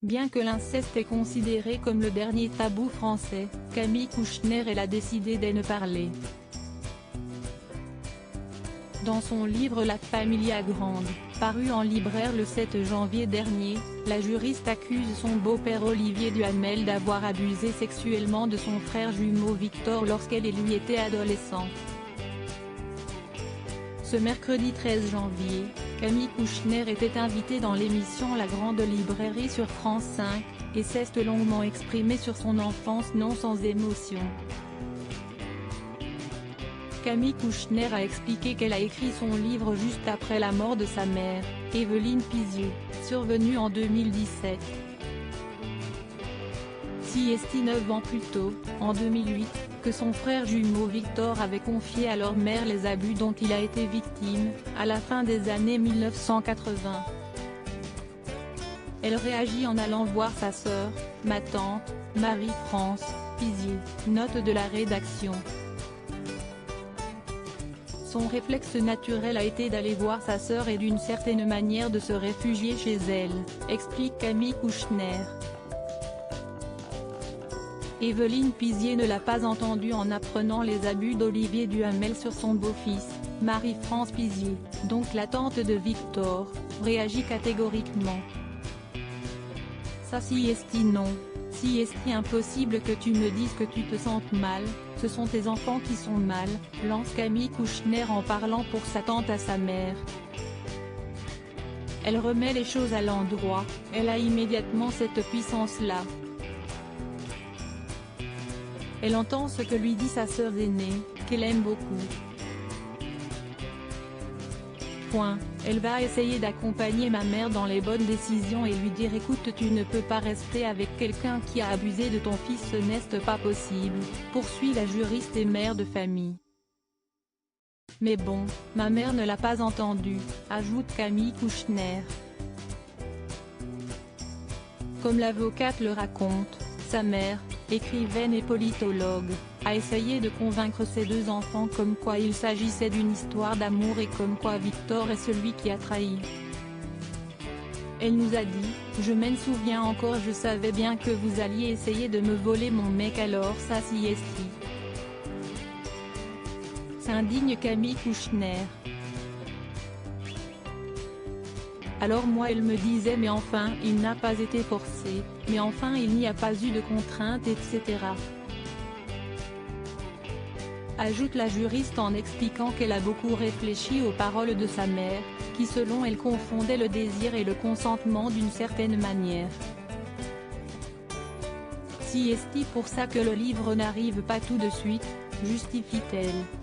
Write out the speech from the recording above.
Bien que l'inceste est considéré comme le dernier tabou français, Camille Kouchner elle a décidé de ne parler. Dans son livre La Familia Grande, paru en libraire le 7 janvier dernier, la juriste accuse son beau-père Olivier Duhamel d'avoir abusé sexuellement de son frère jumeau Victor lorsqu'elle et lui étaient adolescents. Ce mercredi 13 janvier, Camille Kouchner était invitée dans l'émission La Grande Librairie sur France 5, et s'est longuement exprimée sur son enfance non sans émotion. Camille Kouchner a expliqué qu'elle a écrit son livre juste après la mort de sa mère, Evelyne Pizieu, survenue en 2017. Si est 9 ans plus tôt, en 2008, que son frère jumeau Victor avait confié à leur mère les abus dont il a été victime, à la fin des années 1980. Elle réagit en allant voir sa sœur, ma tante, Marie-France Pizier, note de la rédaction. Son réflexe naturel a été d'aller voir sa sœur et d'une certaine manière de se réfugier chez elle, explique Camille Kouchner. Evelyne Pizier ne l'a pas entendu en apprenant les abus d'Olivier Duhamel sur son beau-fils, Marie-France Pizier, donc la tante de Victor, réagit catégoriquement. Ça si est non, si est impossible que tu me dises que tu te sentes mal, ce sont tes enfants qui sont mal, lance Camille Kouchner en parlant pour sa tante à sa mère. Elle remet les choses à l'endroit, elle a immédiatement cette puissance-là. Elle entend ce que lui dit sa sœur aînée, qu'elle aime beaucoup. Elle va essayer d'accompagner ma mère dans les bonnes décisions et lui dire écoute tu ne peux pas rester avec quelqu'un qui a abusé de ton fils, ce n'est pas possible, poursuit la juriste et mère de famille. Mais bon, ma mère ne l'a pas entendu, ajoute Camille Kouchner. Comme l'avocate le raconte, sa mère, écrivaine et politologue, a essayé de convaincre ses deux enfants comme quoi il s'agissait d'une histoire d'amour et comme quoi Victor est celui qui a trahi. Elle nous a dit, je m'en souviens encore, je savais bien que vous alliez essayer de me voler mon mec alors ça si est. S'indigne Camille Kouchner. Alors moi elle me disait mais enfin il n'a pas été forcé, mais enfin il n'y a pas eu de contrainte etc. Ajoute la juriste en expliquant qu'elle a beaucoup réfléchi aux paroles de sa mère, qui selon elle confondait le désir et le consentement d'une certaine manière. Si est pour ça que le livre n'arrive pas tout de suite, justifie-t-elle.